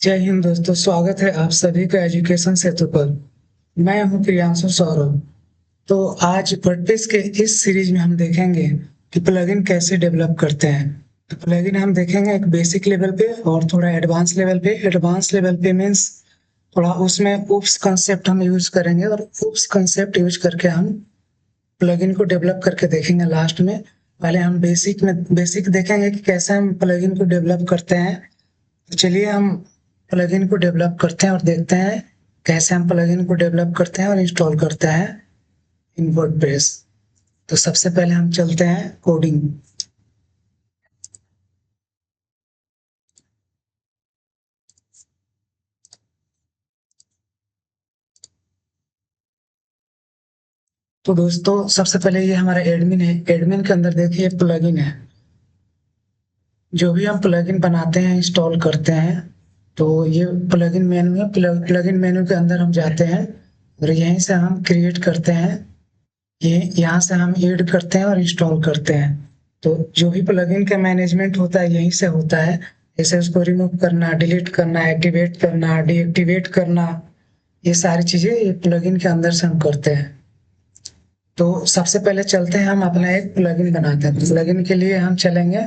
जय हिंद दोस्तों, स्वागत है आप सभी का एजुकेशन सेतु पर। मैं हूं प्रियांशु सौरभ। तो आज वर्डप्रेस के इस सीरीज में हम देखेंगे कि प्लगइन कैसे डेवलप करते हैं। तो प्लगइन हम देखेंगे एक बेसिक लेवल पे और थोड़ा एडवांस लेवल पे। एडवांस लेवल पे मीन्स थोड़ा उसमें उप्स कंसेप्ट हम यूज करेंगे और उप्स कंसेप्ट यूज करके हम प्लगइन को डेवलप करके देखेंगे लास्ट में। पहले हम बेसिक देखेंगे कि कैसे हम प्लगइन को डेवलप करते हैं। तो चलिए हम प्लगइन को डेवलप करते हैं और देखते हैं कैसे हम प्लगइन को डेवलप करते हैं और इंस्टॉल करते हैं इन वर्डप्रेस। तो सबसे पहले हम चलते हैं कोडिंग। तो दोस्तों सबसे पहले ये हमारा एडमिन है। एडमिन के अंदर देखिए प्लगइन है। जो भी हम प्लगइन बनाते हैं इंस्टॉल करते हैं तो ये प्लगइन मेनू है। प्लगइन मेनू के अंदर हम जाते हैं और यहीं से हम क्रिएट करते हैं। ये यहाँ से हम ऐड करते हैं और इंस्टॉल करते हैं। तो जो भी प्लगइन का मैनेजमेंट होता है यहीं से होता है। जैसे उसको रिमूव करना, डिलीट करना, एक्टिवेट करना, डीएक्टिवेट करना, ये सारी चीजें ये प्लगइन के अंदर से हम करते हैं। तो सबसे पहले चलते हैं, हम अपना एक प्लगइन बनाते हैं। प्लगइन के लिए हम चलेंगे,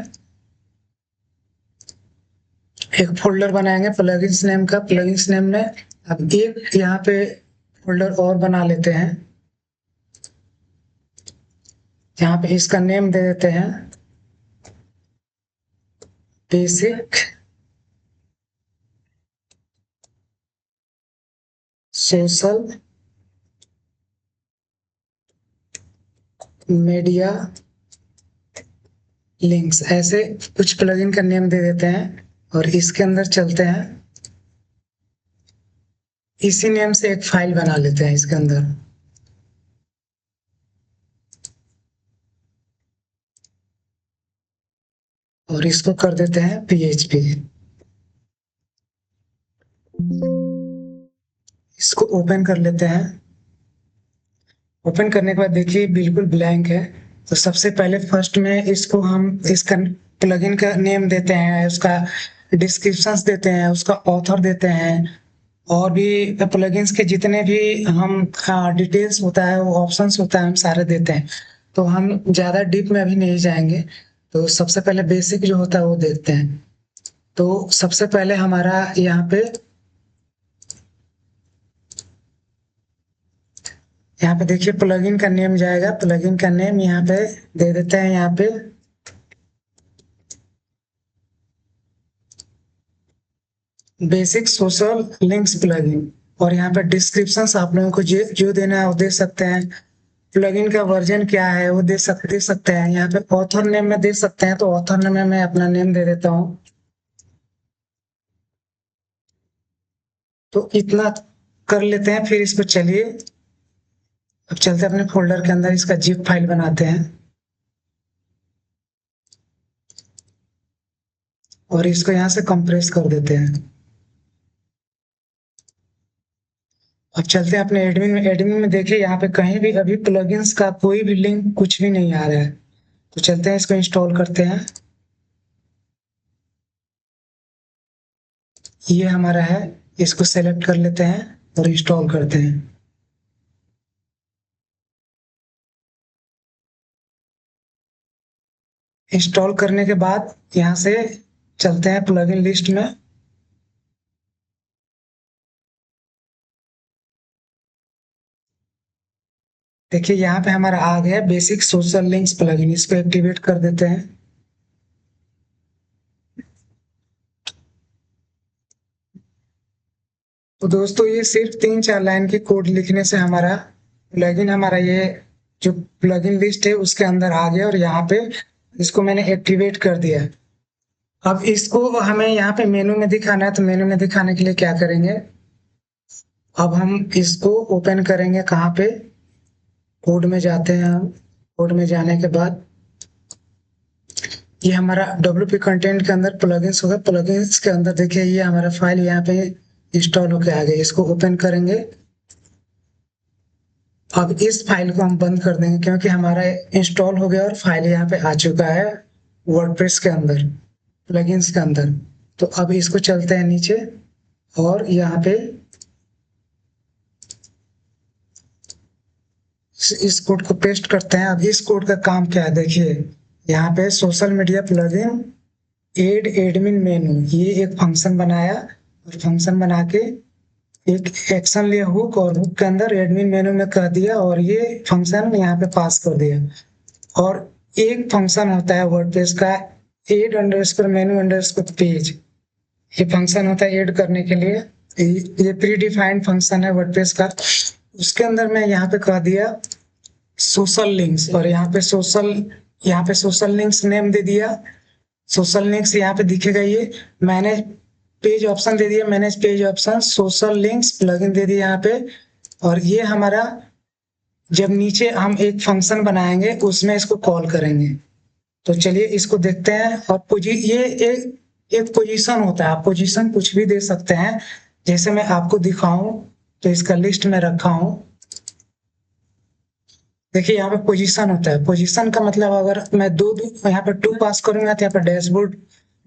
एक फोल्डर बनाएंगे प्लगइन्स नेम का। प्लगइन्स नेम में अब एक यहाँ पे फोल्डर और बना लेते हैं। यहाँ पे इसका नेम दे देते हैं बेसिक सोशल मीडिया लिंक्स। ऐसे कुछ प्लगइन का नेम दे देते हैं और इसके अंदर चलते हैं। इसी नेम से एक फाइल बना लेते हैं इसके अंदर और इसको कर देते हैं PHP। इसको ओपन कर लेते हैं। ओपन करने के बाद देखिए बिल्कुल ब्लैंक है। तो सबसे पहले फर्स्ट में इसको हम इसका प्लगइन का नेम देते हैं, उसका डिस्क्रिप्शंस देते हैं, उसका ऑथर देते हैं और भी प्लगइन्स के जितने भी हम डिटेल्स होता है, वो ऑप्शंस होता है, हम सारे देते हैं। तो हम ज़्यादा डीप में अभी नहीं जाएंगे। तो सबसे पहले बेसिक जो होता है वो देखते हैं। तो सबसे पहले हमारा यहाँ पे देखिए प्लगइन का नेम जाएगा। प्लगइन का नेम यहाँ पे दे देते हैं, यहाँ पे बेसिक सोशल लिंक्स प्लगइन। और यहाँ पे डिस्क्रिप्शंस आप लोगों को जो देना है वो दे सकते हैं। प्लगइन का वर्जन क्या है वो दे सकते हैं। यहाँ पे ऑथर नेम में दे सकते हैं, तो ऑथर नेम में मैं अपना नेम दे देता हूँ। तो इतना कर लेते हैं। फिर इसको चलिए अब चलते हैं अपने फोल्डर के अंदर, इसका जिप फाइल बनाते हैं और इसको यहाँ से कंप्रेस कर देते हैं। अब चलते हैं अपने एडमिन में। एडमिन में देखिए यहाँ पे कहीं भी अभी प्लगइन्स का कोई भी लिंक कुछ भी नहीं आ रहा है। तो चलते हैं इसको इंस्टॉल करते हैं। ये हमारा है, इसको सेलेक्ट कर लेते हैं और इंस्टॉल करते हैं। इंस्टॉल करने के बाद यहाँ से चलते हैं प्लगइन लिस्ट में। देखिए यहाँ पे हमारा आ गया बेसिक सोशल लिंक्स प्लगइन। इसको एक्टिवेट कर देते हैं। तो दोस्तों ये सिर्फ 3-4 लाइन की कोड लिखने से हमारा प्लगइन, हमारा ये जो प्लगइन लिस्ट है उसके अंदर आ गया और यहाँ पे इसको मैंने एक्टिवेट कर दिया। अब इसको हमें यहाँ पे मेनू में दिखाना है। तो मेनू में दिखाने के लिए क्या करेंगे, अब हम इसको ओपन करेंगे। कहाँ पे, कोड में जाते हैं हम। कोड में जाने के बाद ये हमारा WP कंटेंट के अंदर प्लगइन्स होगा। प्लगइन्स के अंदर देखिए ये हमारा फाइल यहाँ पे इंस्टॉल होके आ गया। इसको ओपन करेंगे। अब इस फाइल को हम बंद कर देंगे क्योंकि हमारा इंस्टॉल हो गया और फाइल यहाँ पे आ चुका है वर्डप्रेस के अंदर, प्लगइन्स के अंदर। तो अब इसको चलते हैं नीचे। और यहाँ पे इस कोड को पेस्ट करते हैं। अब इस कोड का काम क्या है देखिए, यहाँ पे social media plugin add admin menu, ये एक फंक्शन बनाया और फंक्शन बना के एक एक्शन लिया हुक, और हुक के अंदर एडमिन मेनू में कह दिया और ये फंक्शन यहाँ पे पास कर दिया। और एक फंक्शन होता है वर्डप्रेस का add underscore menu underscore page, ये फंक्शन होता है ऐड करने के लिए, ये प्री डिफाइंड फंक्शन है वर्डप्रेस का। उसके अंदर मैं यहाँ पे कह दिया सोशल लिंक्स, और यहाँ पे सोशल लिंक्स नेम दे दिया। सोशल लिंक्स यहाँ पे दिखेगा, ये मैनेज पेज ऑप्शन दे दिया, manage page option social links plugin दे दिया यहाँ पे। और ये हमारा जब नीचे हम एक फंक्शन बनाएंगे उसमें इसको कॉल करेंगे। तो चलिए इसको देखते हैं। और ये एक पोजीशन होता है, आप पोजीशन कुछ भी दे सकते हैं। जैसे मैं आपको दिखाऊं तो इसका लिस्ट में रखा हूं। देखिए यहाँ पे पोजीशन होता है, पोजीशन का मतलब अगर मैं यहाँ पे 2 पास करूंगा तो यहाँ पे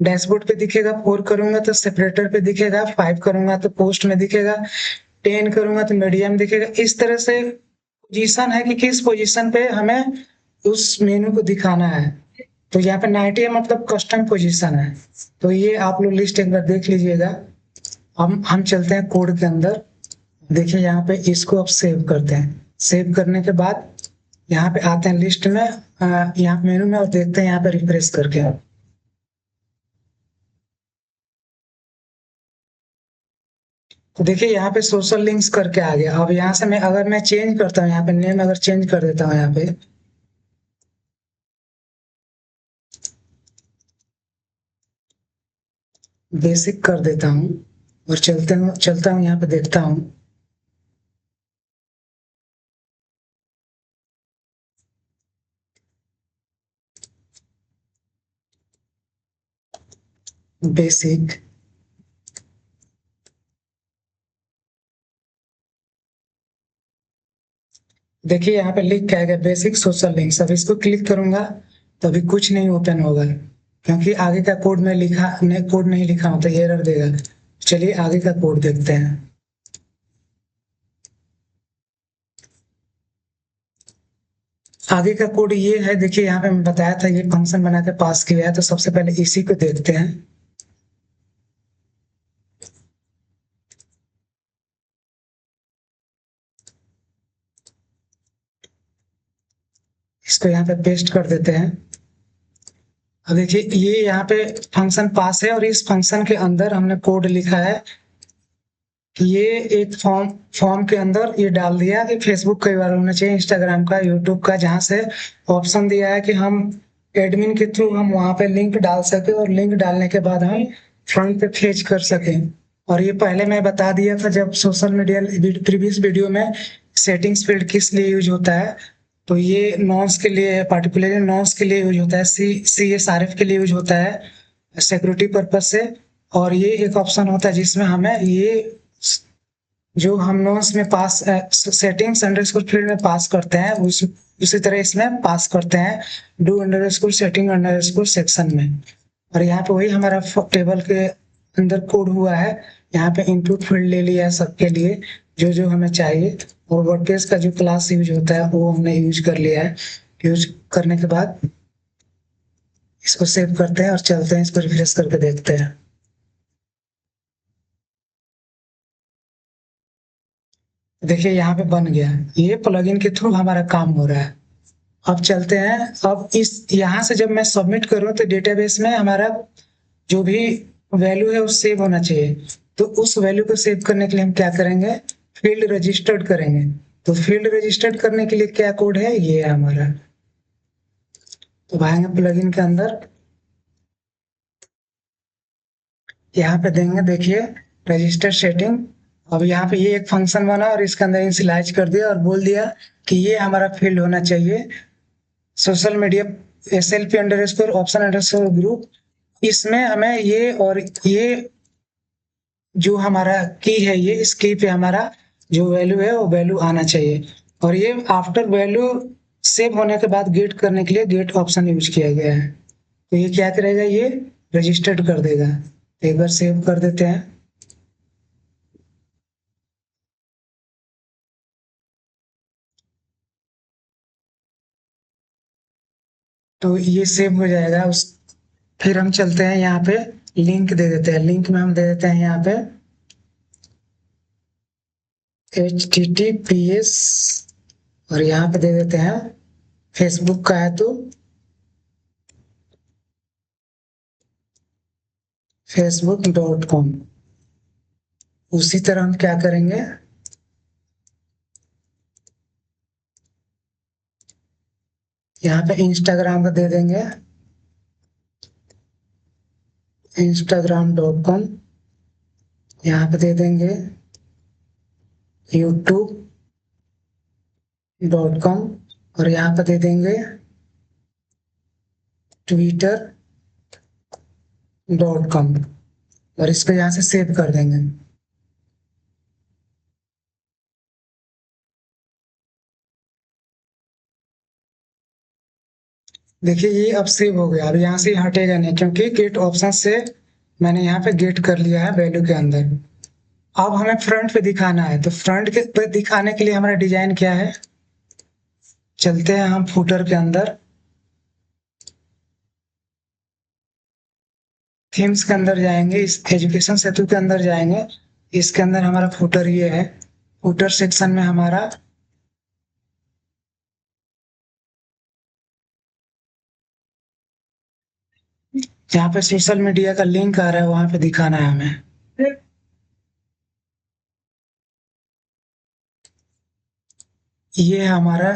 डैशबोर्ड पे दिखेगा, 4 करूंगा तो सेपरेटर पे दिखेगा, 5 करूंगा तो पोस्ट में दिखेगा, 10 करूंगा तो मीडिया में दिखेगा। इस तरह से पोजीशन है कि किस पोजीशन पे हमें उस मेनू को दिखाना है। तो यहाँ पे 90 है मतलब कस्टम पोजीशन है। तो ये आप लोग लिस्ट एक बार देख लीजिएगा। हम चलते हैं कोड के अंदर। देखिए यहाँ पे इसको अब सेव करते हैं। सेव करने के बाद यहाँ पे आते हैं लिस्ट में, यहाँ मेनू में, और देखते हैं यहाँ पे रिफ्रेश करके। तो देखिए यहाँ पे सोशल लिंक्स करके आ गया। अब यहाँ से मैं अगर मैं चेंज करता हूँ, यहाँ पे नेम अगर चेंज कर देता हूँ, यहाँ पे बेसिक कर देता हूँ और चलता हूँ यहाँ पे देखता हूँ। बेसिक, देखिए यहाँ पे लिख के आएगा बेसिक सोशल लिंक्स। अब इसको क्लिक करूंगा तो अभी कुछ नहीं ओपन होगा, क्योंकि आगे का कोड कोड नहीं लिखा होता, एरर देगा। चलिए आगे का कोड देखते हैं। आगे का कोड ये है, देखिए यहाँ पे मैं बताया था ये फंक्शन बना के पास किया है। तो सबसे पहले इसी को देखते हैं। इसको यहाँ पे पेस्ट कर देते हैं। अब देखिए ये यहाँ पे फंक्शन पास है, और इस फंक्शन के अंदर हमने कोड लिखा है कि ये एक फॉर्म के अंदर ये डाल दिया कि फेसबुक कई बार होना चाहिए, इंस्टाग्राम का, यूट्यूब का, जहां से ऑप्शन दिया है कि हम एडमिन के थ्रू हम वहां पे लिंक डाल सके, और लिंक डालने के बाद हम फ्रंट पे फेच कर सके। और ये पहले मैं बता दिया था जब सोशल मीडिया प्रीवियस वीडियो में, सेटिंग्स फील्ड किस लिए यूज होता है। तो ये नॉन्स के लिए, पार्टिकुलरली नॉन्स के लिए यूज होता है, CSRF के लिए यूज होता है सिक्योरिटी पर्पज से। और ये एक ऑप्शन होता है जिसमें हमें ये जो हम नॉन्स में पास सेटिंग्स अंडरस्कोर फील्ड में पास करते हैं, उसी तरह इसमें पास करते हैं do underscore setting underscore section में। और यहाँ पे वही हमारा टेबल के अंदर कोड हुआ है। यहाँ पे इनपुट फील्ड ले लिया है सबके लिए जो जो हमें चाहिए, और वर्डप्रेस का जो क्लास यूज होता है वो हमने यूज कर लिया है। यूज करने के बाद इसको सेव करते हैं और चलते हैं, इसको रिफ्रेश करके देखते हैं। देखिए यहाँ पे बन गया, ये प्लगइन के थ्रू हमारा काम हो रहा है। अब चलते हैं। अब इस यहाँ से जब मैं सबमिट करूँ तो डेटाबेस में हमारा जो भी वैल्यू है वो सेव होना चाहिए। तो उस वैल्यू को सेव करने के लिए हम क्या करेंगे, फील्ड रजिस्टर्ड करेंगे। तो फील्ड रजिस्टर्ड करने के लिए क्या कोड है, ये है हमारा। तो आएंगे प्लगइन के अंदर, यहाँ पे देंगे, देखिए रजिस्टर सेटिंग। अब यहाँ पे ये एक फंक्शन बना और इसके अंदर इनिशियलाइज कर दिया और बोल दिया कि ये हमारा फील्ड होना चाहिए social media SLP underscore option underscore group. इसमें हमें ये और ये जो हमारा की है, ये इस की पे हमारा जो वैल्यू है वो वैल्यू आना चाहिए। और ये आफ्टर वैल्यू सेव होने के बाद गेट करने के लिए गेट ऑप्शन यूज किया गया है। तो ये क्या करेगा, ये रजिस्टर्ड कर देगा। एक बार सेव कर देते हैं। तो ये सेव हो जाएगा। उस फिर हम चलते हैं यहाँ पे, लिंक दे देते हैं। लिंक में हम दे देते हैं यहाँ पे HTTPS, और यहाँ पे दे देते हैं फेसबुक का है तो facebook.com। उसी तरह हम क्या करेंगे, यहाँ पे इंस्टाग्राम का दे देंगे instagram.com। यहाँ पे दे देंगे youtube.com, और यहाँ पे दे देंगे twitter.com, और इसको यहाँ से सेव कर देंगे। देखिए ये अब सेव हो गया। अब यहाँ से हटेगा नहीं, क्योंकि गेट ऑप्शन से मैंने यहाँ पे गेट कर लिया है वैल्यू के अंदर। अब हमें फ्रंट पे दिखाना है, तो फ्रंट के पे दिखाने के लिए हमारा डिजाइन क्या है, चलते हैं हम फुटर के अंदर, थीम्स के अंदर जाएंगे, इस एजुकेशन सेतु के अंदर जाएंगे। इसके अंदर हमारा फुटर ये है। फुटर सेक्शन में हमारा जहाँ पे सोशल मीडिया का लिंक आ रहा है वहां पे दिखाना है हमें। ये है हमारा,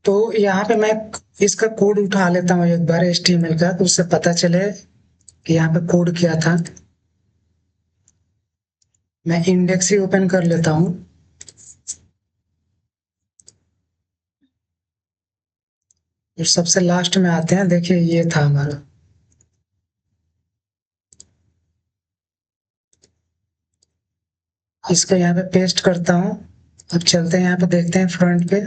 तो यहाँ पे मैं इसका कोड उठा लेता हूँ एक बार HTML का, तो उससे पता चले कि यहाँ पे कोड क्या था। मैं इंडेक्स ही ओपन कर लेता हूँ। और सबसे लास्ट में आते हैं, देखिए ये था हमारा। इसको यहाँ पे पेस्ट करता हूँ। अब चलते हैं यहाँ पे, देखते हैं फ्रंट पे।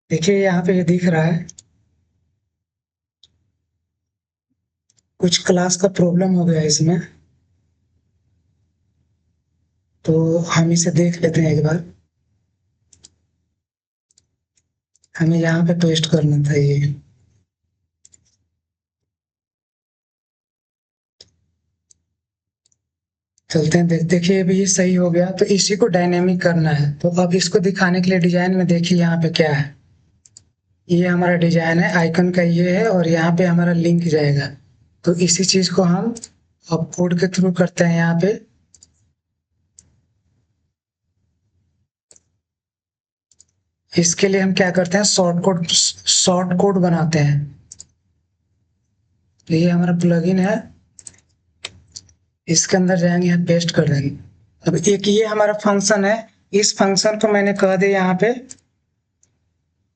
देखिए यहाँ पे ये दिख रहा है, कुछ क्लास का प्रॉब्लम हो गया इसमें, तो हम इसे देख लेते हैं एक बार। हमें यहाँ पे पेस्ट करना था ये। चलते हैं, देखिए अभी ये सही हो गया। तो इसी को डायनेमिक करना है, तो अब इसको दिखाने के लिए डिजाइन में देखिए यहाँ पे क्या है। ये हमारा डिजाइन है, आइकन का ये है, और यहाँ पे हमारा लिंक जाएगा। तो इसी चीज को हम अब कोड के थ्रू करते हैं यहाँ पे। इसके लिए हम क्या करते हैं, शॉर्ट कोड बनाते हैं। तो ये हमारा प्लगइन है, इसके अंदर जाएंगे, यहाँ पेस्ट कर देंगे। अब एक ये हमारा फंक्शन है, इस फंक्शन को मैंने कह दिया यहाँ पे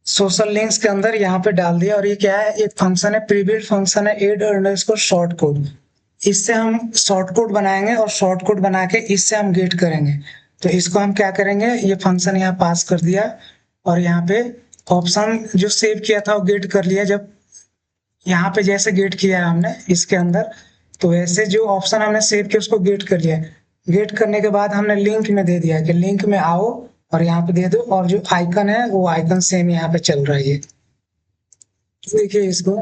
सोशल लिंक्स के अंदर यहाँ पे डाल दिया। और ये क्या है, एक फंक्शन है, प्रीबिल्ड फंक्शन है, एड अंडरस्कोर शॉर्ट कोड। इससे हम शॉर्ट कोड बनाएंगे, और शॉर्ट कोड बना के इससे हम गेट करेंगे। तो इसको हम क्या करेंगे, ये फंक्शन यहाँ पास कर दिया, और यहाँ पे ऑप्शन जो सेव किया था वो गेट कर लिया। जब यहाँ पे जैसे गेट किया है हमने इसके अंदर, तो वैसे जो ऑप्शन हमने सेव किया उसको गेट कर लिया। गेट करने के बाद हमने लिंक में दे दिया कि लिंक में आओ, और यहाँ पे दे दो, और जो आइकन है वो आइकन सेम यहाँ पे चल रहा है। देखिए इसको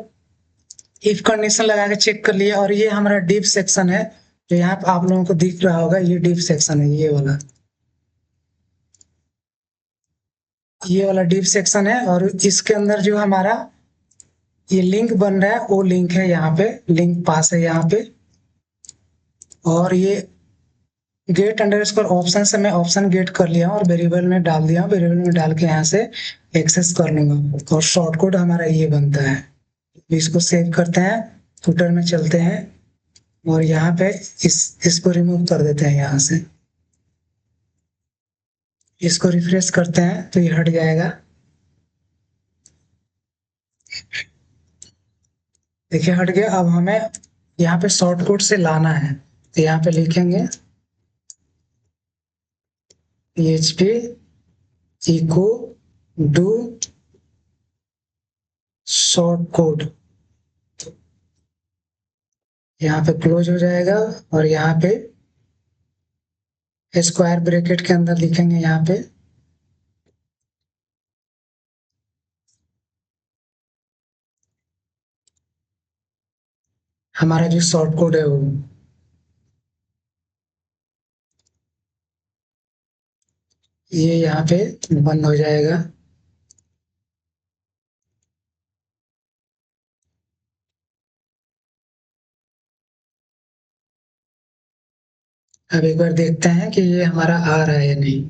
इफ कंडीशन लगा के चेक कर लिया। और ये हमारा डिफ सेक्शन है, जो यहाँ पे आप लोगों को दिख रहा होगा, ये डिफ सेक्शन है, ये वाला। ये वाला डिफ सेक्शन है, और इसके अंदर जो हमारा ये लिंक बन रहा है वो लिंक है, यहाँ पे लिंक पास है यहाँ पे। और ये गेट अंडरस्कोर ऑप्शन से मैं ऑप्शन गेट कर लिया और वेरिएबल में डाल दिया, वेरिएबल में डाल के यहाँ से एक्सेस कर लूंगा। और शॉर्ट कोड हमारा ये बनता है। इसको सेव करते हैं, फुटर में चलते हैं, और यहाँ पे इसको रिमूव कर देते हैं यहाँ से। इसको रिफ्रेश करते हैं तो ये हट जाएगा। देखिए हट गया। अब हमें यहाँ पे शॉर्ट कोड से लाना है, तो यहाँ पे लिखेंगे PHP echo do short code. यहाँ पे क्लोज हो जाएगा और यहाँ पे स्क्वायर ब्रैकेट के अंदर लिखेंगे यहाँ पे हमारा जो शॉर्ट कोड है वो ये यहाँ पे बंद हो जाएगा। अब एक बार देखते हैं कि ये हमारा आ रहा है या नहीं।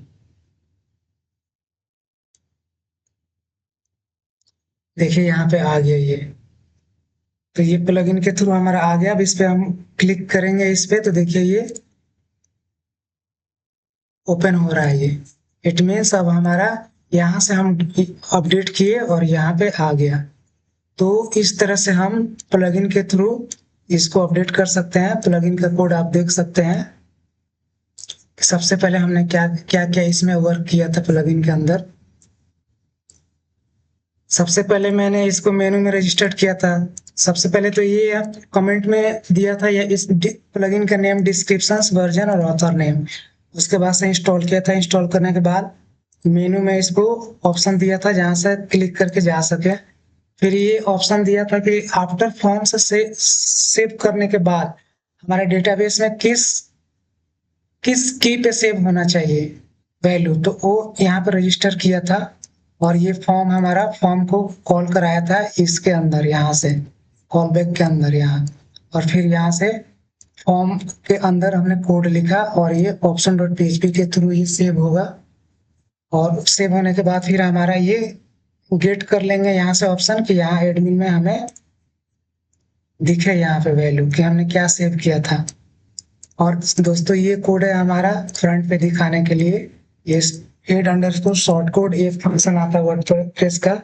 देखिए यहाँ पे आ गया ये। तो ये प्लगइन के थ्रू हमारा आ गया। अब इस पे हम क्लिक करेंगे इस पे तो देखिए ये ओपन हो रहा है ये। इट मीन्स अब हमारा यहाँ से हम अपडेट किए और यहाँ पे आ गया। तो इस तरह से हम प्लगइन के थ्रू इसको अपडेट कर सकते हैं। प्लगइन का कोड आप देख सकते हैं। सबसे पहले हमने क्या क्या क्या इसमें वर्क किया था प्लगइन के अंदर। सबसे पहले मैंने इसको मेनू में रजिस्टर्ड किया था। सबसे पहले तो ये कमेंट में दिया था या इस प्लगइन का नेम डिस्क्रिप्शंस वर्जन और ऑथर नेम। उसके बाद से इंस्टॉल किया था। इंस्टॉल करने के बाद मेनू में इसको ऑप्शन दिया था जहां से क्लिक करके जा सके। फिर ये ऑप्शन दिया था कि आफ्टर फॉर्म से सेव करने के बाद हमारे डेटाबेस में किस किस की पे सेव होना चाहिए वैल्यू, तो वो यहाँ पर रजिस्टर किया था। और ये फॉर्म हमारा फॉर्म को कॉल कराया था इसके अंदर, यहाँ से कॉल बैक के अंदर यहाँ। और फिर यहाँ से फॉर्म के अंदर हमने कोड लिखा और ये ऑप्शन डॉट पीएचपी के थ्रू ही सेव होगा। और सेव होने के बाद फिर हमारा ये गेट कर लेंगे यहाँ से ऑप्शन कि यहाँ एडमिन में हमें दिखे यहाँ पे वैल्यू कि हमने क्या सेव किया था। और दोस्तों ये कोड है हमारा फ्रंट पे दिखाने के लिए। ये एड अंडरस्कोर शॉर्ट कोड एक फंक्शन आता है वर्डप्रेस का,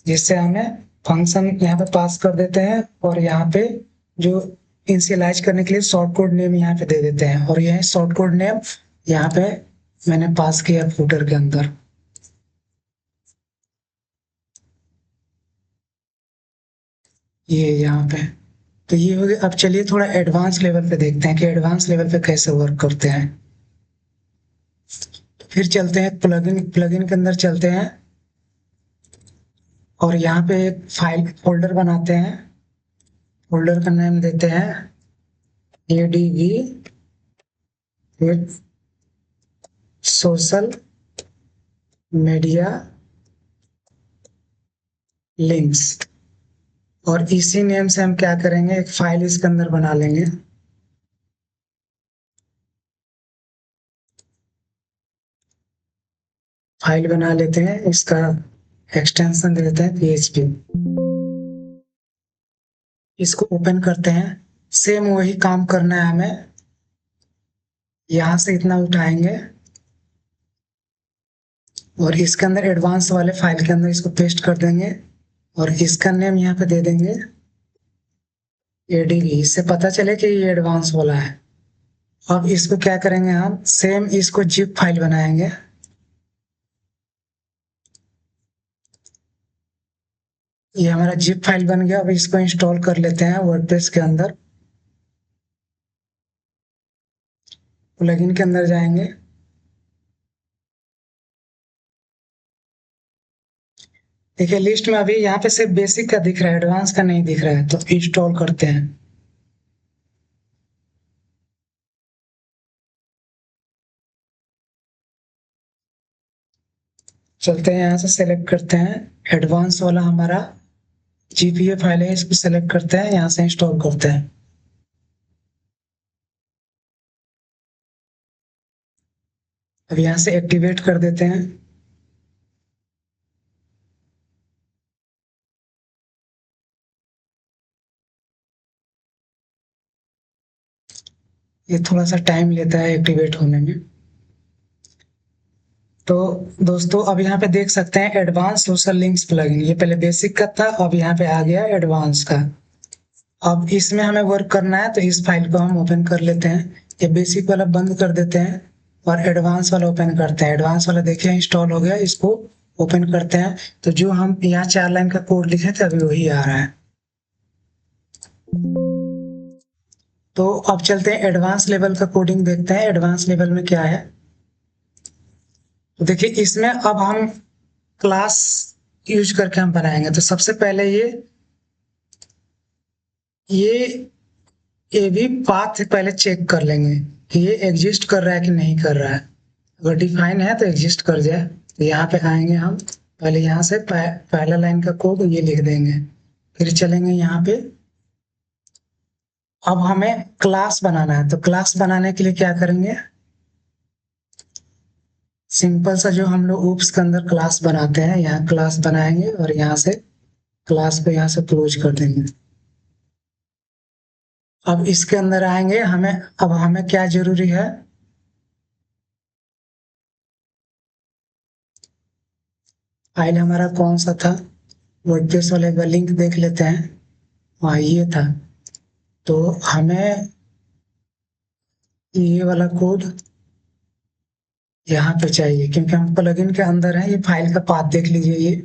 जिससे हमें फंक्शन यहाँ पे पास कर देते हैं और यहाँ पे जो इनिशियलाइज करने के लिए शॉर्ट कोड नेम यहाँ पे दे देते हैं। और यह शॉर्ट कोड नेम यहाँ पे मैंने पास किया फूटर के अंदर। ये यहाँ पे तो ये हो गया। अब चलिए थोड़ा एडवांस लेवल पे देखते हैं कि एडवांस लेवल पे कैसे वर्क करते हैं। फिर चलते हैं प्लगइन प्लगइन के अंदर चलते हैं और यहाँ पे एक फाइल फोल्डर बनाते हैं। फोल्डर का नाम देते हैं ADV with social media links. और इसी नेम से हम क्या करेंगे, एक फाइल इसके अंदर बना लेंगे। फाइल बना लेते हैं, इसका एक्सटेंशन दे देते हैं PHP। इसको ओपन करते हैं। सेम वही काम करना है हमें। यहाँ से इतना उठाएंगे और इसके अंदर एडवांस वाले फाइल के अंदर इसको पेस्ट कर देंगे और इसका नेम यहाँ पे दे देंगे ADV। इससे पता चले कि ये एडवांस वाला है। अब इसको क्या करेंगे, हम सेम इसको जिप फाइल बनाएंगे। ये हमारा जिप फाइल बन गया। अब इसको इंस्टॉल कर लेते हैं वर्डप्रेस के अंदर। प्लगइन के अंदर जाएंगे। देखिए लिस्ट में अभी यहाँ पे सिर्फ बेसिक का दिख रहा है, एडवांस का नहीं दिख रहा है। तो इंस्टॉल करते हैं। चलते हैं, यहाँ से सेलेक्ट करते हैं एडवांस वाला हमारा GPA फाइल है, इसको सेलेक्ट करते हैं, यहाँ से इंस्टॉल करते हैं। अब यहाँ से एक्टिवेट कर देते हैं। ये थोड़ा सा टाइम लेता है एक्टिवेट होने में। तो दोस्तों अब यहाँ पे देख सकते हैं एडवांस सोशल लिंक्स प्लगइन। ये पहले बेसिक का था, अब यहाँ पे आ गया एडवांस का। अब इसमें हमें वर्क करना है तो इस फाइल को हम ओपन कर लेते हैं। ये बेसिक वाला बंद कर देते हैं और एडवांस वाला ओपन करते हैं। एडवांस वाला देखिए इंस्टॉल हो गया, इसको ओपन करते हैं। तो जो हम यहाँ 4 लाइन का कोड लिखे थे अभी वही आ रहा है। तो अब चलते हैं एडवांस लेवल का कोडिंग देखते हैं एडवांस लेवल में क्या है। तो देखिए इसमें अब हम क्लास यूज करके हम बनाएंगे। तो सबसे पहले ये ये भी पाथ पहले चेक कर लेंगे कि ये एग्जिस्ट कर रहा है कि नहीं कर रहा है। अगर डिफाइन है तो एग्जिस्ट कर जाए। तो यहाँ पे आएंगे हम, पहले यहाँ से पहला लाइन का कोड ये लिख देंगे, फिर चलेंगे यहाँ पे। अब हमें क्लास बनाना है, तो क्लास बनाने के लिए क्या करेंगे, सिंपल सा जो हम लोग ऊप्स के अंदर क्लास बनाते हैं, यहाँ क्लास बनाएंगे और यहाँ से क्लास को यहाँ से क्लोज कर देंगे। अब इसके अंदर आएंगे, हमें क्या जरूरी है, फाइल हमारा कौन सा था, वर्डप्रेस वाले का लिंक देख लेते हैं। हाँ ये था। तो हमें ये वाला कोड यहाँ पे चाहिए, क्योंकि हम प्लगइन के अंदर है। ये फाइल का पाथ देख लीजिए ये।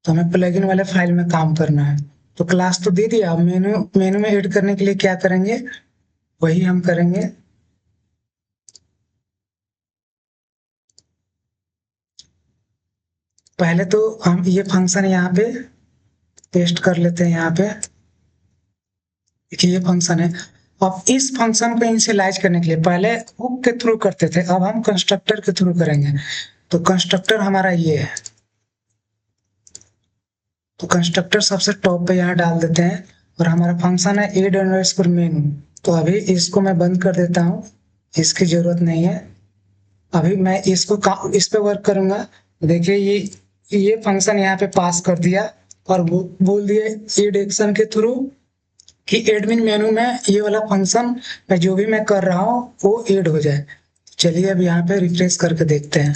तो हमें प्लगइन वाले फाइल में काम करना है। तो क्लास तो दे दिया, अब मेनू मेनू में ऐड करने के लिए क्या करेंगे, वही हम करेंगे। पहले तो हम ये फंक्शन यहाँ पे पेस्ट कर लेते हैं। यहाँ पे देखिए ये फंक्शन है। अब इस फंक्शन को इनिशियलाइज करने के लिए पहले हुक के थ्रू करते थे, अब हम कंस्ट्रक्टर के थ्रू करेंगे। तो कंस्ट्रक्टर हमारा ये है। तो कंस्ट्रक्टर सबसे टॉप पे यहाँ डाल देते हैं और हमारा फंक्शन है एड अंडरस्कोर मेनू। तो अभी इसको मैं बंद कर देता हूँ, इसकी जरूरत नहीं है। अभी मैं इस पे वर्क करूंगा। देखिए ये फंक्शन यहाँ पे पास कर दिया और बोल दिया एड एक्शन के थ्रू कि एडमिन मेनू में ये वाला फंक्शन मैं जो भी मैं कर रहा हूँ वो ऐड हो जाए। चलिए अब यहाँ पे रिफ्रेश करके देखते हैं।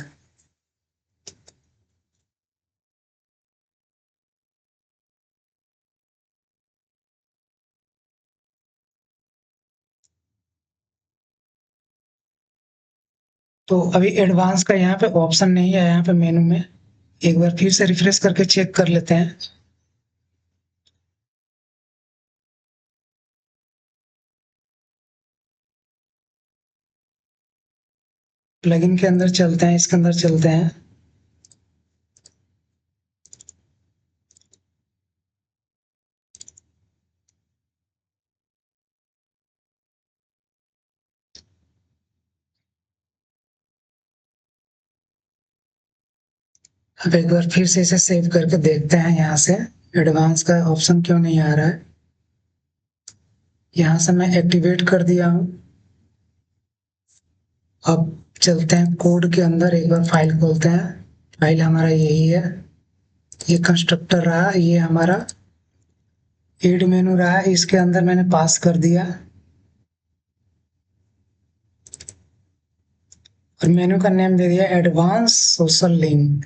तो अभी एडवांस का यहाँ पे ऑप्शन नहीं है, यहाँ पे मेनू में। एक बार फिर से रिफ्रेश करके चेक कर लेते हैं। प्लगइन के अंदर चलते हैं, इसके अंदर चलते हैं। अब एक बार फिर से इसे सेव करके देखते हैं। यहाँ से एडवांस का ऑप्शन क्यों नहीं आ रहा है। यहाँ से मैं एक्टिवेट कर दिया हूँ। अब चलते हैं कोड के अंदर, एक बार फाइल खोलते हैं। फाइल हमारा यही है, ये कंस्ट्रक्टर रहा, ये हमारा एड मेनू रहा, इसके अंदर मैंने पास कर दिया और मेनू का नेम दे दिया एडवांस सोशल लिंक।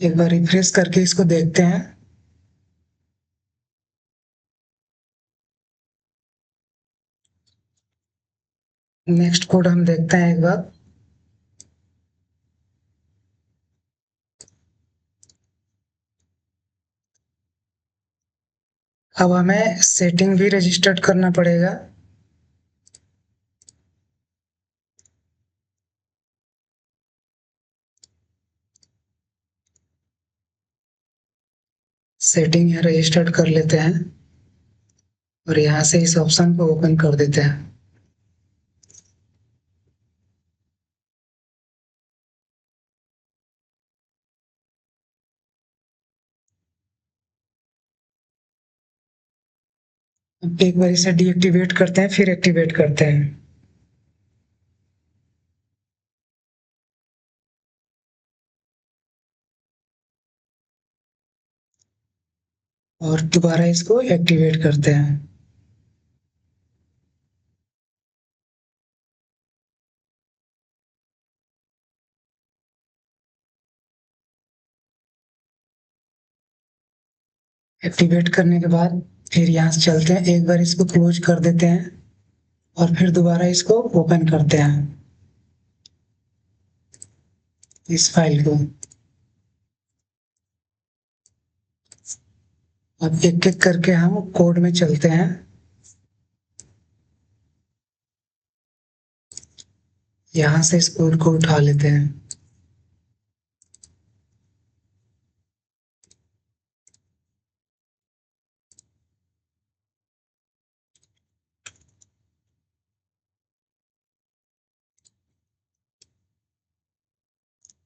एक बार रिफ्रेश करके इसको देखते हैं। नेक्स्ट कोड हम देखते हैं एक बार। अब हमें सेटिंग भी रजिस्टर्ड करना पड़ेगा। सेटिंग यहाँ रजिस्टर्ड कर लेते हैं और यहाँ से इस ऑप्शन को ओपन कर देते हैं। एक बार इसे डीएक्टिवेट करते हैं, फिर एक्टिवेट करते हैं। और दोबारा इसको एक्टिवेट करते हैं। एक्टिवेट करने के बाद फिर यहाँ से चलते हैं, एक बार इसको क्लोज कर देते हैं और फिर दोबारा इसको ओपन करते हैं। इस फाइल को। अब एक एक करके हम कोड में चलते हैं। यहां से इस कोड को उठा लेते हैं।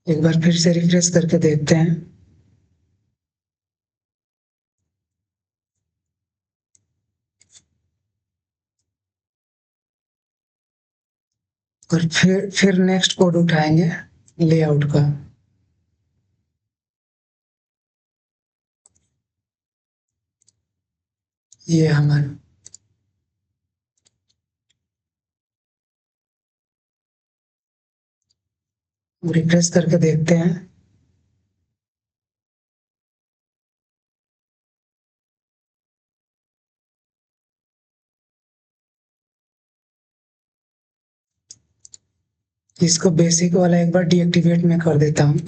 एक बार फिर से रिफ्रेश करके देखते हैं। और फिर नेक्स्ट कोड उठाएंगे लेआउट का। ये हमारा रिफ्रेश करके देखते हैं। इसको बेसिक वाला एक बार डीएक्टिवेट में कर देता हूँ।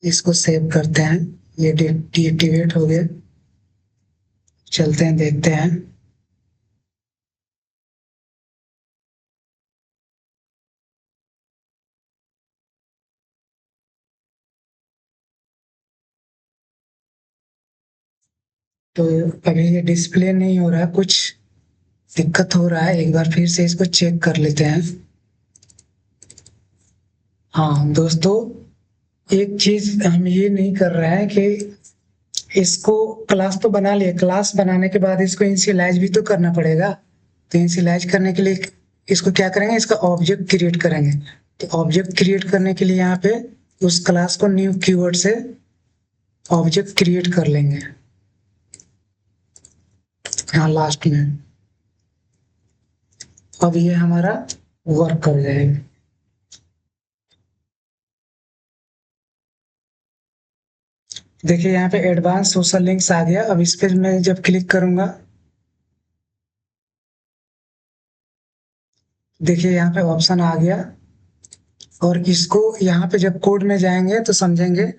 इसको सेव करते हैं। ये डीएक्टिवेट हो गया। चलते हैं देखते हैं। तो अभी ये डिस्प्ले नहीं हो रहा, कुछ दिक्कत हो रहा है। एक बार फिर से इसको चेक कर लेते हैं। हाँ दोस्तों, एक चीज हम ये नहीं कर रहे हैं कि इसको क्लास तो बना लिए, क्लास बनाने के बाद इसको इनिशियलाइज भी तो करना पड़ेगा। तो इनिशियलाइज करने के लिए इसको क्या करेंगे, इसका ऑब्जेक्ट क्रिएट करेंगे। तो ऑब्जेक्ट क्रिएट करने के लिए यहाँ पे उस क्लास को न्यू कीवर्ड से ऑब्जेक्ट क्रिएट कर लेंगे यहाँ लास्ट में। अब ये हमारा वर्क कर जाएगा। देखिए यहाँ पे एडवांस सोशल लिंक्स आ गया। अब इस पे मैं जब क्लिक करूंगा, देखिए यहाँ पे ऑप्शन आ गया। और इसको यहाँ पे जब कोड में जाएंगे तो समझेंगे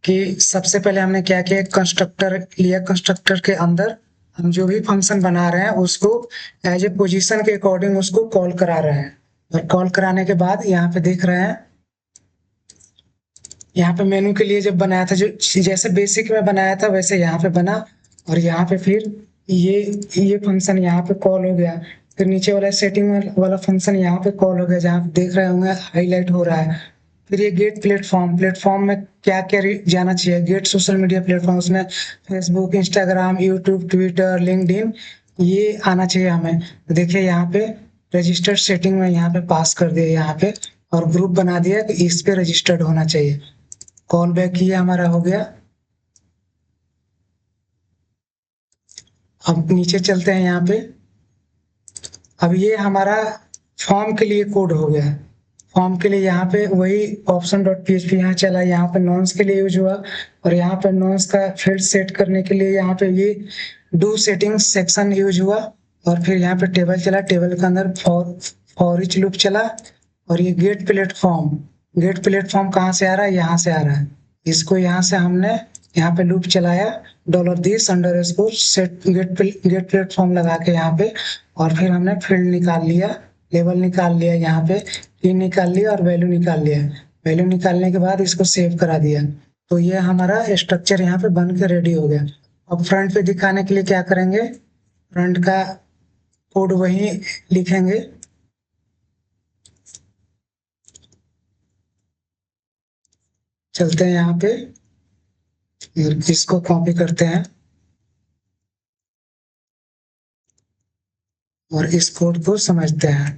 कि सबसे पहले हमने क्या किया, कंस्ट्रक्टर लिया। कंस्ट्रक्टर के अंदर हम जो भी फंक्शन बना रहे हैं उसको एज ए पोजीशन के अकॉर्डिंग उसको कॉल करा रहे हैं। और कॉल कराने के बाद यहाँ पे देख रहे हैं, यहाँ पे मेनू के लिए जब बनाया था, जो जैसे बेसिक में बनाया था वैसे यहाँ पे बना। और यहाँ पे फिर ये फंक्शन यहाँ पे कॉल हो गया। फिर नीचे वाला सेटिंग वाला फंक्शन यहाँ पे कॉल हो गया, जहाँ पे देख रहे होंगे हाईलाइट हो रहा है। फिर ये गेट प्लेटफॉर्म, प्लेटफॉर्म में क्या क्या जाना चाहिए, गेट सोशल मीडिया प्लेटफॉर्म, उसमें Facebook, Instagram, YouTube, Twitter, LinkedIn, ये आना चाहिए हमें। तो देखिए यहाँ पे रजिस्टर्ड सेटिंग में यहाँ पे पास कर दिया यहाँ पे, और ग्रुप बना दिया कि इस पे रजिस्टर्ड होना चाहिए। कॉल बैक किया, हमारा हो गया। अब नीचे चलते हैं यहाँ पे। अब ये हमारा फॉर्म के लिए कोड हो गया। फॉर्म के लिए यहाँ पे वही ऑप्शन डॉट पीएचपी यहाँ चला, यहाँ पे नॉन्स के लिए यूज हुआ। और यहाँ पे नॉन्स का फील्ड सेट करने के लिए यहाँ पे ये डू सेटिंग्स सेक्शन यूज हुआ। और फिर यहाँ पे टेबल चला, टेबल के अंदर फॉर ईच लूप चला। और ये गेट प्लेटफॉर्म, गेट प्लेटफॉर्म कहाँ से आ रहा है, यहाँ से आ रहा है। इसको यहाँ से हमने यहाँ पे लूप चलाया, dollar this underscore set get platform लगा के यहाँ पे। और फिर हमने फील्ड निकाल लिया, लेवल निकाल लिया, यहाँ पे पिन निकाल लिया और वैल्यू निकाल लिया। वैल्यू निकालने के बाद इसको सेव करा दिया। तो ये हमारा स्ट्रक्चर यहाँ पे बन के रेडी हो गया। अब फ्रंट पे दिखाने के लिए क्या करेंगे, फ्रंट का कोड वही लिखेंगे। चलते हैं यहाँ पे, इसको कॉपी करते हैं और इस कोड को समझते हैं।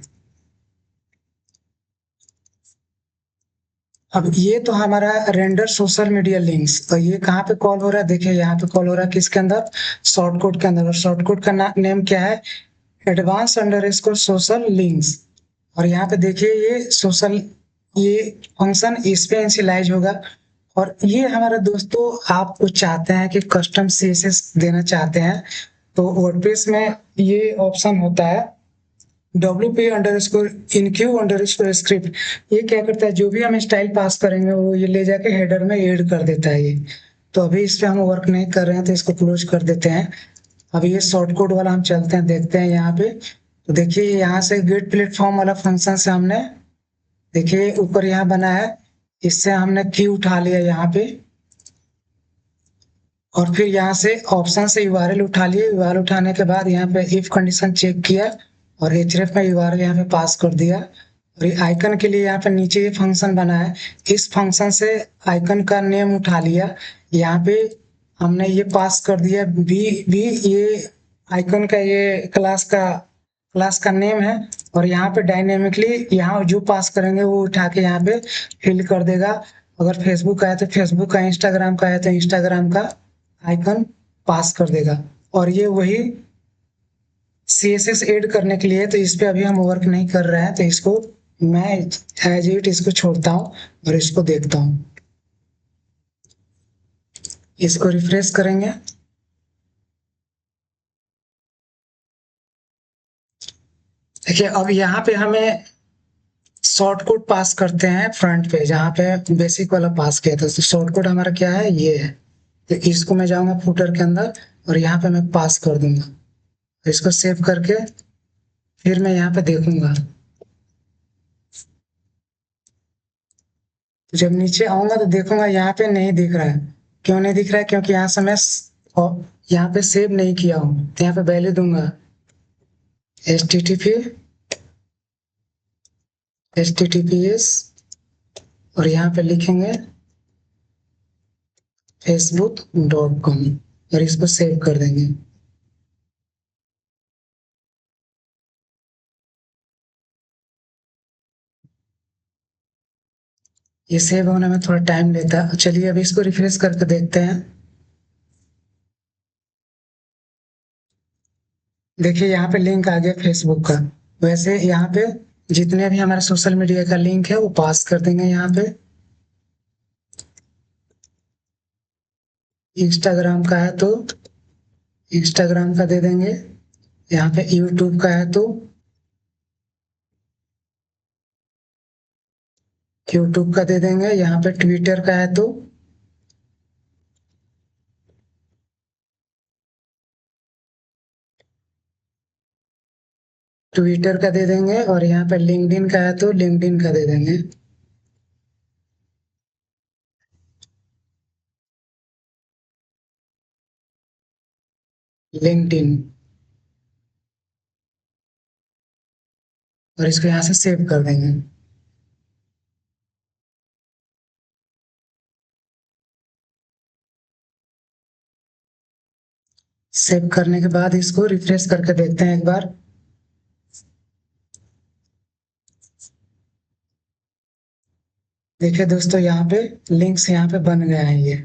अब ये तो हमारा रेंडर सोशल मीडिया लिंक्स, तो ये कहाँ पे कॉल हो रहा है, देखिए यहाँ पे कॉल हो रहा है किसके अंदर, शॉर्ट कोड के अंदर। और शॉर्ट कोड का नेम क्या है, advance under score social links. और यहाँ पे देखिए ये फंक्शन इस पे इनिशियलाइज होगा। और ये हमारे दोस्तों आपको चाहते हैं कि कस्टम सीएसएस देना चाहते हैं, तो वर्डप्रेस में ये ऑप्शन होता है WP अंडरस्कोर इनक्यू अंडरस्कोर स्क्रिप्ट। ये क्या करता है, जो भी हम स्टाइल पास करेंगे वो ये ले जाके हेडर में ऐड कर देता है ये। तो अभी इस पे हम वर्क नहीं कर रहे हैं, तो इसको क्लोज कर देते हैं। अभी ये शॉर्ट कोड वाला हम चलते हैं, देखते हैं यहाँ पे। तो देखिए यहाँ से गेट प्लेटफॉर्म वाला फंक्शन से हमने, देखिए ऊपर यहाँ बना है, इससे हमने की उठा लिया यहाँ पे। और फिर यहाँ से ऑप्शन से यूआरएल उठा लिए, यूआरएल उठाने के बाद यहाँ पे इफ कंडीशन चेक किया और href में यूआरएल यहाँ पे पास कर दिया। और ये आइकन के लिए यहाँ पे नीचे ये फंक्शन बना है, इस फंक्शन से आइकन का नेम उठा लिया। यहाँ पे हमने ये पास कर दिया बी ये आइकन का ये क्लास का नेम है। और यहाँ पे डायनेमिकली यहाँ जो पास करेंगे वो उठा के यहाँ पे फिल कर देगा। अगर फेसबुक का है तो फेसबुक का, इंस्टाग्राम का है तो इंस्टाग्राम का आइकन पास कर देगा। और ये वही CSS ऐड करने के लिए, तो इस पे अभी हम वर्क नहीं कर रहे हैं, तो इसको मैं एज इट इसको छोड़ता हूँ और इसको देखता हूँ। इसको रिफ्रेश करेंगे। देखिए अब यहाँ पे हमें शॉर्ट कोड पास करते हैं फ्रंट पे, जहाँ पे बेसिक वाला पास किया था। तो शॉर्ट कोड हमारा क्या है, ये है। तो इसको मैं जाऊंगा फुटर के अंदर और यहाँ पे मैं पास कर दूंगा। इसको सेव करके फिर मैं यहाँ पे देखूंगा। तो जब नीचे आऊंगा तो देखूंगा यहाँ पे नहीं दिख रहा है। क्यों नहीं दिख रहा है, क्योंकि यहाँ से मैं यहाँ पे सेव नहीं किया हूँ। तो यहाँ पे वैल्यू दूंगा https और यहाँ पे लिखेंगे facebook.com और इसको सेव कर देंगे। ये सेव होने में थोड़ा टाइम लेता है। चलिए अभी इसको रिफ्रेश करके देखते हैं। देखिए यहाँ पे लिंक आ गया फेसबुक का। वैसे यहाँ पे जितने भी हमारे सोशल मीडिया का लिंक है वो पास कर देंगे। यहाँ पे इंस्टाग्राम का है तो इंस्टाग्राम का दे देंगे। यहाँ पे यूट्यूब का है तो यूट्यूब का दे देंगे। यहाँ पे ट्विटर का है तो ट्विटर का दे देंगे। और यहाँ पे लिंक्डइन का है तो लिंक्डइन का दे देंगे। लिंक्डइन। और इसको यहाँ से सेव कर देंगे। सेव करने के बाद इसको रिफ्रेश करके देखते हैं एक बार। देखिए दोस्तों यहाँ पे लिंक्स यहाँ पे बन गए हैं। ये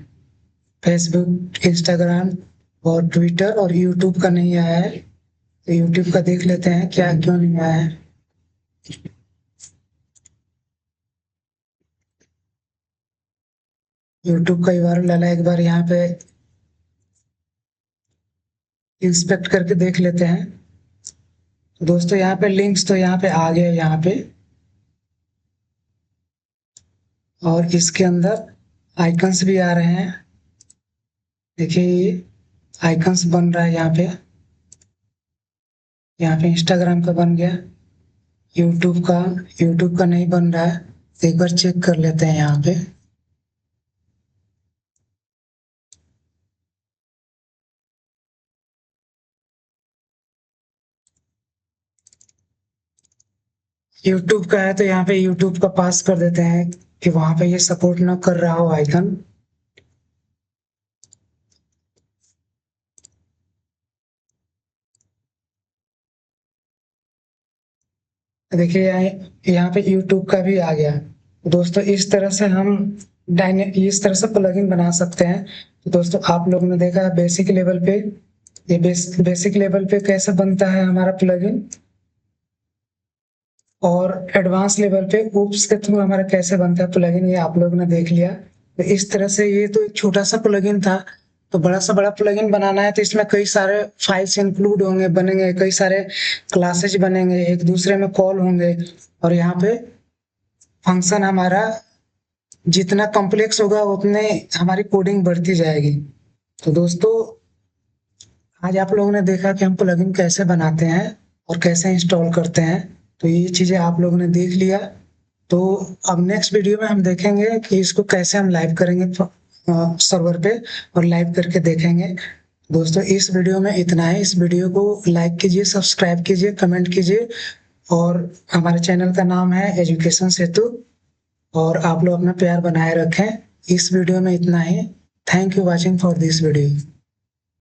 फेसबुक, इंस्टाग्राम और ट्विटर और यूट्यूब का नहीं आया है। तो यूट्यूब का देख लेते हैं क्या क्यों नहीं आया है। यूट्यूब का यूआरएल डाला, एक बार यहाँ पे इंस्पेक्ट करके देख लेते हैं। तो दोस्तों यहाँ पे लिंक्स तो यहाँ पे आ गए यहाँ पे। और इसके अंदर आइकन्स भी आ रहे हैं। देखिए ये आइकन्स बन रहा है यहाँ पे इंस्टाग्राम का बन गया। यूट्यूब का नहीं बन रहा है। तो एक बार चेक कर लेते हैं यहाँ पे। यूट्यूब का है तो यहाँ पे यूट्यूब का पास कर देते हैं कि वहां पे ये सपोर्ट ना कर रहा हो आइकन। देखिए यहाँ पे यूट्यूब का भी आ गया। दोस्तों इस तरह से हम इस तरह से प्लगइन बना सकते हैं। तो दोस्तों आप लोगों ने देखा बेसिक लेवल पे, ये बेसिक लेवल पे कैसे बनता है हमारा प्लगइन। और एडवांस लेवल पे ऊप्स के थ्रू हमारा कैसे बनता है प्लगइन, ये आप लोगों ने देख लिया। तो इस तरह से ये तो एक छोटा सा प्लगइन था, तो बड़ा से बड़ा प्लगइन बनाना है तो इसमें कई सारे फाइल्स इंक्लूड होंगे, बनेंगे, कई सारे क्लासेज बनेंगे, एक दूसरे में कॉल होंगे, और यहाँ पे फंक्शन हमारा जितना कॉम्प्लेक्स होगा उतने हमारी कोडिंग बढ़ती जाएगी। तो दोस्तों, आज आप लोगों ने देखा कि हम प्लगइन कैसे बनाते हैं और कैसे इंस्टॉल करते हैं, तो ये चीजें आप लोगों ने देख लिया। तो अब नेक्स्ट वीडियो में हम देखेंगे कि इसको कैसे हम लाइव करेंगे सर्वर पे, और लाइव करके देखेंगे। दोस्तों, इस वीडियो में इतना है। इस वीडियो को लाइक कीजिए, सब्सक्राइब कीजिए, कमेंट कीजिए, और हमारे चैनल का नाम है एजुकेशन सेतु, और आप लोग अपना प्यार बनाए रखें। इस वीडियो में इतना ही। Thank you watching for this video.